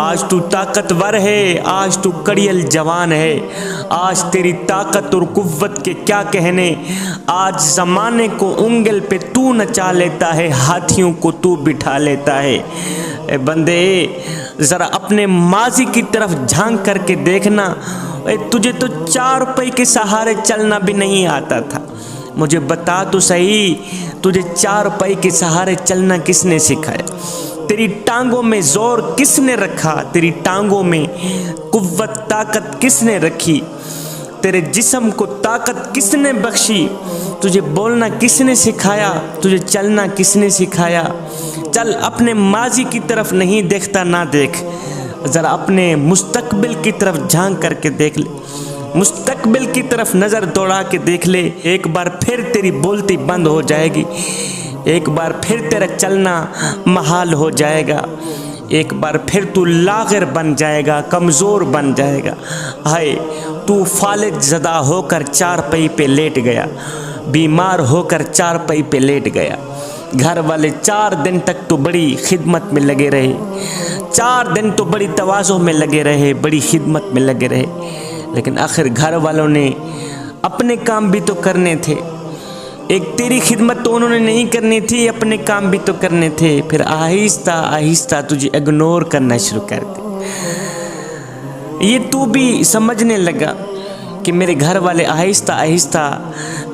آج تو طاقتور ہے، آج تو کڑیل جوان ہے، آج تیری طاقت اور قوت کے کیا کہنے، آج زمانے کو انگل پہ تو نچا لیتا ہے، ہاتھیوں کو تو بٹھا لیتا ہے۔ اے بندے ذرا اپنے ماضی کی طرف جھانک کر کے دیکھنا، تجھے تو 4 روپے کے سہارے چلنا بھی نہیں آتا تھا، مجھے بتا تو صحیح تجھے 4 روپے کے سہارے چلنا کس نے سکھایا؟ تیری ٹانگوں میں زور کس نے رکھا؟ تیری ٹانگوں میں قوت طاقت کس نے رکھی؟ تیرے جسم کو طاقت کس نے بخشی؟ تجھے بولنا کس نے سکھایا؟ تجھے چلنا کس نے سکھایا؟ چل اپنے ماضی کی طرف نہیں دیکھتا نہ دیکھ، ذرا اپنے مستقبل کی طرف جھانک کر کے دیکھ لے، مستقبل کی طرف نظر دوڑا کے دیکھ لے، ایک بار پھر تیری بولتی بند ہو جائے گی، ایک بار پھر تیرا چلنا محال ہو جائے گا، ایک بار پھر تو لاغر بن جائے گا، کمزور بن جائے گا۔ ہائے تو فالج زدہ ہو کر 4 پئی پہ لیٹ گیا، بیمار ہو کر 4 پئی پہ لیٹ گیا، گھر والے 4 دن تک تو بڑی خدمت میں لگے رہے، 4 دن تو بڑی تواضع میں لگے رہے، بڑی خدمت میں لگے رہے، لیکن آخر گھر والوں نے اپنے کام بھی تو کرنے تھے، ایک تیری خدمت تو انہوں نے نہیں کرنی تھی، اپنے کام بھی تو کرنے تھے، پھر آہستہ آہستہ تجھے اگنور کرنا شروع کر دے۔ یہ تو بھی سمجھنے لگا کہ میرے گھر والے آہستہ آہستہ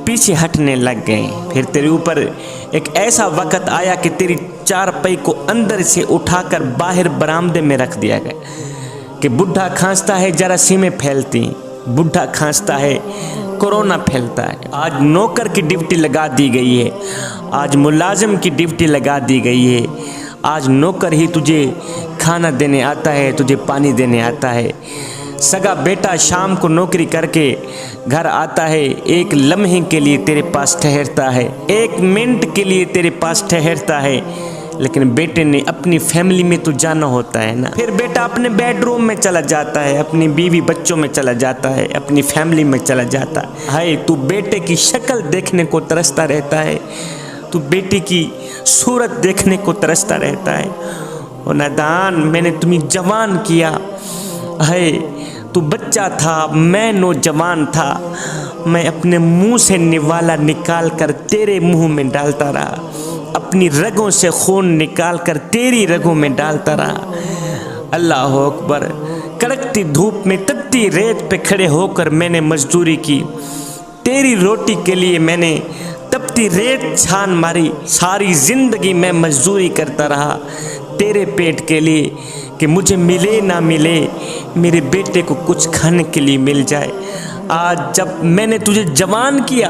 پیچھے ہٹنے لگ گئے، پھر تیرے اوپر ایک ایسا وقت آیا کہ تیری 4 پئی کو اندر سے اٹھا کر باہر برآمدے میں رکھ دیا گیا کہ بڈھا کھانستا ہے جراثیمیں پھیلتی ہیں، بڈھا کھانستا ہے کورونا پھیلتا ہے۔ آج نوکر کی ڈیوٹی لگا دی گئی ہے، آج ملازم کی ڈیوٹی لگا دی گئی ہے، آج نوکر ہی تجھے کھانا دینے آتا ہے، تجھے پانی دینے آتا ہے، سگا بیٹا شام کو نوکری کر کے گھر آتا ہے، ایک لمحے کے لیے تیرے پاس ٹھہرتا ہے، 1 منٹ کے لیے تیرے پاس ٹھہرتا ہے، لیکن بیٹے نے اپنی فیملی میں تو جانا ہوتا ہے نا، پھر بیٹا اپنے بیڈ روم میں چلا جاتا ہے، اپنی بیوی بچوں میں چلا جاتا ہے، اپنی فیملی میں چلا جاتا ہے۔ ہائے تو بیٹے کی شکل دیکھنے کو ترستا رہتا ہے، تو بیٹی کی صورت دیکھنے کو ترستا رہتا ہے۔ اور نادان میں نے تمہیں جوان کیا، ہے تو بچہ تھا، میں نوجوان تھا، میں اپنے منہ سے نوالا نکال کر تیرے منہ میں ڈالتا رہا، اپنی رگوں سے خون نکال کر تیری رگوں میں ڈالتا رہا۔ اللہ اکبر، کڑکتی دھوپ میں تپتی ریت پہ کھڑے ہو کر میں نے مزدوری کی، تیری روٹی کے لیے میں نے تپتی ریت چھان ماری، ساری زندگی میں مزدوری کرتا رہا تیرے پیٹ کے لیے کہ مجھے ملے نہ ملے، میرے بیٹے کو کچھ کھانے کے لیے مل جائے۔ آج جب میں نے تجھے جوان کیا،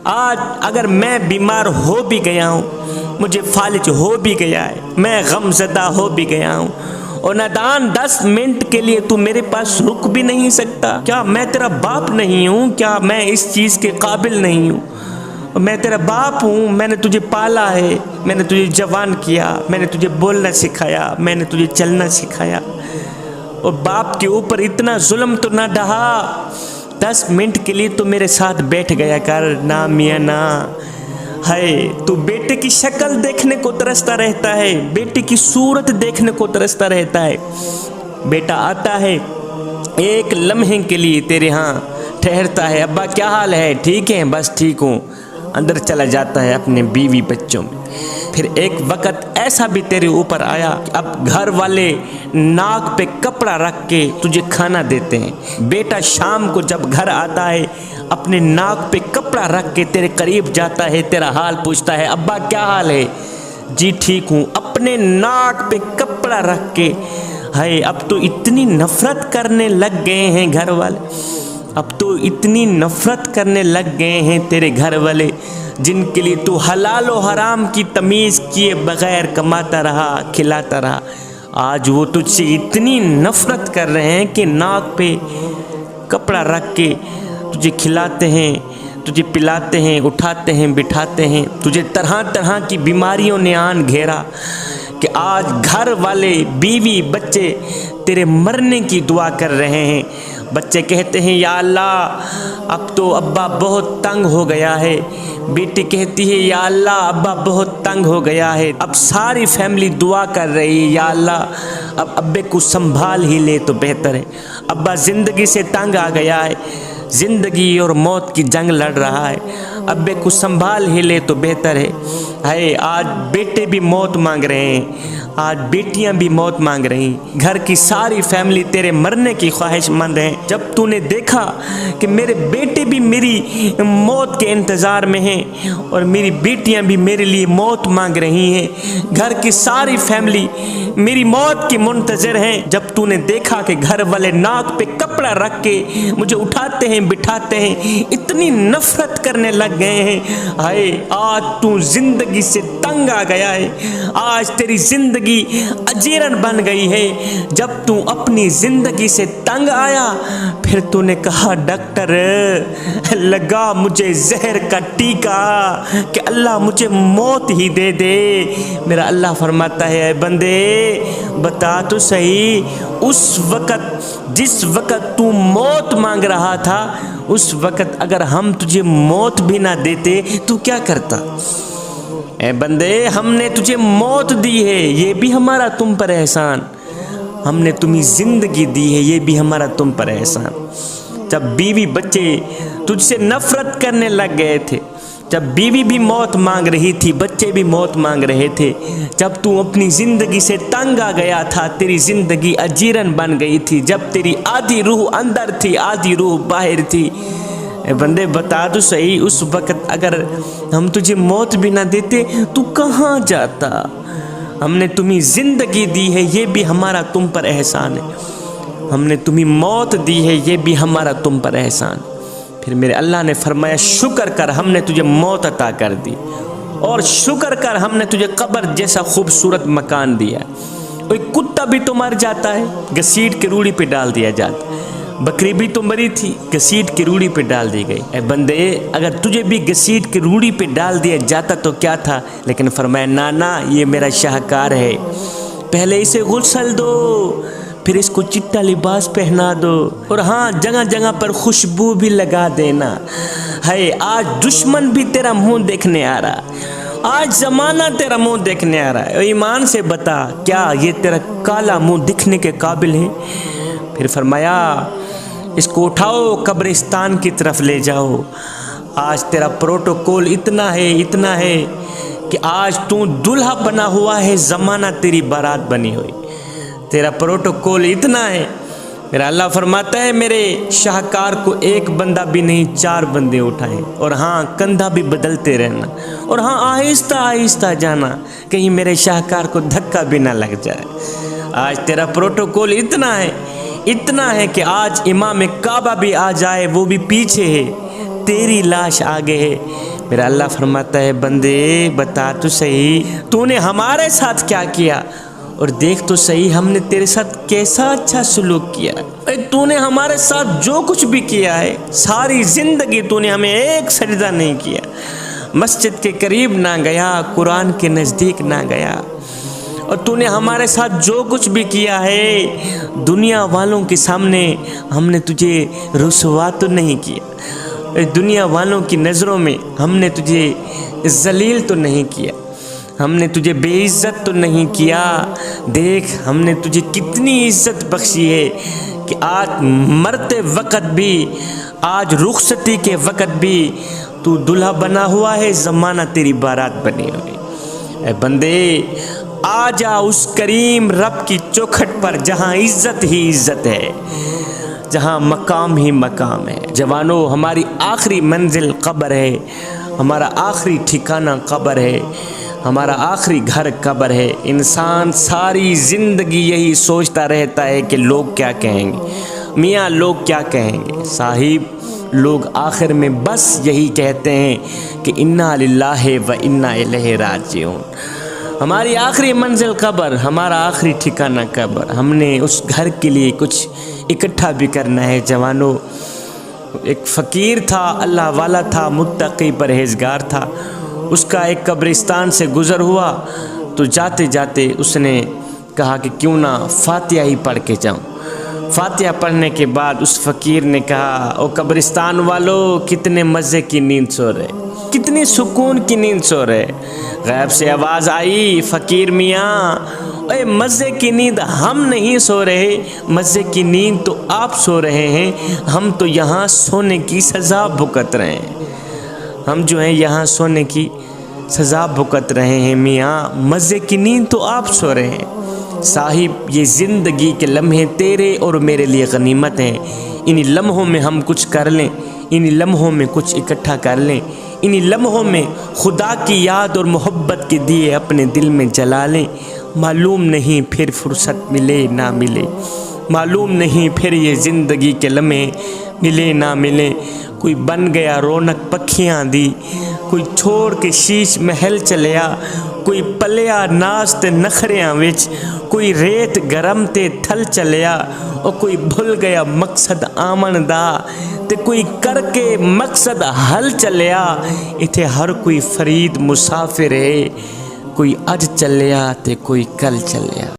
آج اگر میں بیمار ہو بھی گیا ہوں، مجھے فالج ہو بھی گیا ہے، میں غم زدہ ہو بھی گیا ہوں، اور نادان 10 منٹ کے لیے تو میرے پاس رک بھی نہیں سکتا؟ کیا میں تیرا باپ نہیں ہوں؟ کیا میں اس چیز کے قابل نہیں ہوں؟ میں تیرا باپ ہوں، میں نے تجھے پالا ہے، میں نے تجھے جوان کیا، میں نے تجھے بولنا سکھایا، میں نے تجھے چلنا سکھایا، اور باپ کے اوپر اتنا ظلم تو نہ ڈھا، 10 منٹ کے لیے تو میرے ساتھ بیٹھ گیا کر نا میاں نا۔ ہے تو بیٹے کی شکل دیکھنے کو ترستا رہتا ہے، بیٹے کی صورت دیکھنے کو ترستا رہتا ہے، بیٹا آتا ہے 1 لمحے کے لیے تیرے ہاں ٹھہرتا ہے، ابا کیا حال ہے؟ ٹھیک ہے؟ بس ٹھیک ہوں، اندر چلا جاتا ہے اپنے بیوی بچوں میں۔ پھر ایک وقت ایسا بھی تیرے اوپر آیا کہ اب گھر والے ناک پہ کپڑا رکھ کے تجھے کھانا دیتے ہیں، بیٹا شام کو جب گھر آتا ہے اپنے ناک پہ کپڑا رکھ کے تیرے قریب جاتا ہے، تیرا حال پوچھتا ہے، ابا کیا حال ہے؟ جی ٹھیک ہوں، اپنے ناک پہ کپڑا رکھ کے۔ ہے اب تو اتنی نفرت کرنے لگ گئے ہیں گھر والے، اب تو اتنی نفرت کرنے لگ گئے ہیں تیرے گھر والے، جن کے لیے تو حلال و حرام کی تمیز کیے بغیر کماتا رہا، کھلاتا رہا، آج وہ تجھ سے اتنی نفرت کر رہے ہیں کہ ناک پہ کپڑا رکھ کے تجھے کھلاتے ہیں، تجھے پلاتے ہیں، اٹھاتے ہیں، بٹھاتے ہیں، تجھے طرح طرح کی بیماریوں نے آن گھیرا کہ آج گھر والے بیوی بچے تیرے مرنے کی دعا کر رہے ہیں، بچے کہتے ہیں یا اللہ اب تو ابا بہت تنگ ہو گیا ہے، بیٹی کہتی ہے یا اللہ ابا بہت تنگ ہو گیا ہے، اب ساری فیملی دعا کر رہی ہے یا اللہ اب ابے کو سنبھال ہی لے تو بہتر ہے، ابا زندگی سے تنگ آ گیا ہے، زندگی اور موت کی جنگ لڑ رہا ہے، ابے کو سنبھال ہی لے تو بہتر ہے۔ آج بیٹے بھی موت مانگ رہے ہیں، آج بیٹیاں بھی موت مانگ رہی ہیں، گھر کی ساری فیملی تیرے مرنے کی خواہش مند ہیں۔ جب تو نے دیکھا کہ میرے بیٹے بھی میری موت کے انتظار میں ہیں اور میری بیٹیاں بھی میرے لیے موت مانگ رہی ہیں، گھر کی ساری فیملی میری موت کی منتظر ہیں، جب تو نے دیکھا کہ گھر والے ناک پہ کپڑا رکھ کے مجھے اٹھاتے ہیں بٹھاتے ہیں، اتنی نفرت کرنے لگ گئے ہیں، آج تو زندگی سے تنگ آ گیا ہے، آج تیری زندگی اجیرن بن گئی ہے۔ جب تو اپنی زندگی سے تنگ آیا پھر تو نے کہا ڈاکٹر لگا مجھے زہر کا ٹیکا کہ اللہ مجھے موت ہی دے دے۔ میرا اللہ فرماتا ہے اے بندے بتا تو صحیح، اس وقت جس وقت تو موت مانگ رہا تھا اس وقت اگر ہم تجھے موت بھی نہ دیتے تو کیا کرتا؟ اے بندے ہم نے تجھے موت دی ہے یہ بھی ہمارا تم پر احسان، ہم نے تمہیں زندگی دی ہے یہ بھی ہمارا تم پر احسان۔ جب بیوی بچے تجھ سے نفرت کرنے لگ گئے تھے، جب بیوی بھی موت مانگ رہی تھی، بچے بھی موت مانگ رہے تھے، جب تو اپنی زندگی سے تنگ آ گیا تھا، تیری زندگی اجیرن بن گئی تھی، جب تیری آدھی روح اندر تھی آدھی روح باہر تھی، اے بندے بتا تو صحیح اس وقت اگر ہم تجھے موت بھی نہ دیتے تو کہاں جاتا؟ ہم نے تمہیں زندگی دی ہے یہ بھی ہمارا تم پر احسان ہے، ہم نے تمہیں موت دی ہے یہ بھی ہمارا تم پر احسان۔ پھر میرے اللہ نے فرمایا شکر کر ہم نے تجھے موت عطا کر دی، اور شکر کر ہم نے تجھے قبر جیسا خوبصورت مکان دیا۔ کوئی کتا بھی تو مر جاتا ہے گھسیٹ کے روڑی پہ ڈال دیا جاتا، بکری بھی تو مری تھی گھسیٹ کی روڑی پہ ڈال دی گئی۔ اے بندے اگر تجھے بھی گھسیٹ کی روڑی پہ ڈال دیا جاتا تو کیا تھا، لیکن فرمایا نانا یہ میرا شاہکار ہے، پہلے اسے غسل دو پھر اس کو چٹا لباس پہنا دو، اور ہاں جگہ جگہ پر خوشبو بھی لگا دینا۔ آج دشمن بھی تیرا منہ دیکھنے آ رہا، آج زمانہ تیرا منہ دیکھنے آ رہا ہے، ایمان سے بتا کیا یہ تیرا کالا منہ دکھنے کے قابل ہے؟ پھر فرمایا اس کو اٹھاؤ قبرستان کی طرف لے جاؤ، آج تیرا پروٹوکول اتنا ہے کہ آج تو دلہا بنا ہوا ہے، زمانہ تیری بارات بنی ہوئی، تیرا پروٹوکول اتنا ہے۔ میرا اللہ فرماتا ہے میرے شاہکار کو ایک بندہ بھی نہیں 4 بندے اٹھائیں، اور ہاں کندھا بھی بدلتے رہنا، اور ہاں آہستہ آہستہ جانا کہیں میرے شاہکار کو دھکا بھی نہ لگ جائے۔ آج تیرا پروٹوکول اتنا ہے کہ آج امام کعبہ بھی آ جائے وہ بھی پیچھے ہے، تیری لاش آگے ہے۔ میرا اللہ فرماتا ہے بندے بتا تو صحیح تو نے ہمارے ساتھ کیا کیا، اور دیکھ تو صحیح ہم نے تیرے ساتھ کیسا اچھا سلوک کیا ہے، تو نے ہمارے ساتھ جو کچھ بھی کیا ہے ساری زندگی تو نے ہمیں ایک سجدہ نہیں کیا، مسجد کے قریب نہ گیا، قرآن کے نزدیک نہ گیا، اور تو نے ہمارے ساتھ جو کچھ بھی کیا ہے دنیا والوں کے سامنے ہم نے تجھے رسوا تو نہیں کیا، دنیا والوں کی نظروں میں ہم نے تجھے ذلیل تو نہیں کیا، ہم نے تجھے بے عزت تو نہیں کیا۔ دیکھ ہم نے تجھے کتنی عزت بخشی ہے کہ آج مرتے وقت بھی، آج رخصتی کے وقت بھی تو دلہا بنا ہوا ہے، زمانہ تیری بارات بنی ہوئی۔ اے بندے آ جا اس کریم رب کی چوکھٹ پر جہاں عزت ہی عزت ہے، جہاں مقام ہی مقام ہے۔ جوانو ہماری آخری منزل قبر ہے، ہمارا آخری ٹھکانہ قبر ہے، ہمارا آخری گھر قبر ہے۔ انسان ساری زندگی یہی سوچتا رہتا ہے کہ لوگ کیا کہیں گے، میاں لوگ کیا کہیں گے، صاحب لوگ آخر میں بس یہی کہتے ہیں کہ انا للہ و انا الیہ راجعون۔ ہماری آخری منزل قبر، ہمارا آخری ٹھکانہ قبر، ہم نے اس گھر کے لیے کچھ اکٹھا بھی کرنا ہے۔ جوانو ایک فقیر تھا، اللہ والا تھا، متقی پرہیزگار تھا، اس کا ایک قبرستان سے گزر ہوا تو جاتے جاتے اس نے کہا کہ کیوں نہ فاتحہ ہی پڑھ کے جاؤں۔ فاتحہ پڑھنے کے بعد اس فقیر نے کہا او قبرستان والو کتنے مزے کی نیند سو رہے، کتنی سکون کی نیند سو رہے۔ غیب سے آواز آئی فقیر میاں اے مزے کی نیند ہم نہیں سو رہے، مزے کی نیند تو آپ سو رہے ہیں، ہم تو یہاں سونے کی سزا بھگت رہے ہیں، ہم جو ہیں یہاں سونے کی سزا بھگت رہے ہیں میاں، مزے کی نیند تو آپ سو رہے ہیں۔ صاحب یہ زندگی کے لمحے تیرے اور میرے لیے غنیمت ہیں، انہی لمحوں میں ہم کچھ کر لیں، انہی لمحوں میں کچھ اکٹھا کر لیں، انہی لمحوں میں خدا کی یاد اور محبت کے دیے اپنے دل میں جلا لیں۔ معلوم نہیں پھر فرصت ملے نہ ملے، معلوم نہیں پھر یہ زندگی کے لمحے ملے نہ ملے۔ کوئی بن گیا رونق پکھیاں دی، کوئی چھوڑ کے شیش محل چلیا، کوئی پلیا ناز تے نخریاں وچ، کوئی ریت گرم تے تھل چلیا، اور کوئی بھول گیا مقصد آمن دا تے کوئی کر کے مقصد حل چلیا۔ ایتھے ہر کوئی فرید مسافر ہے، کوئی اج چلیا تے کوئی کل چلیا۔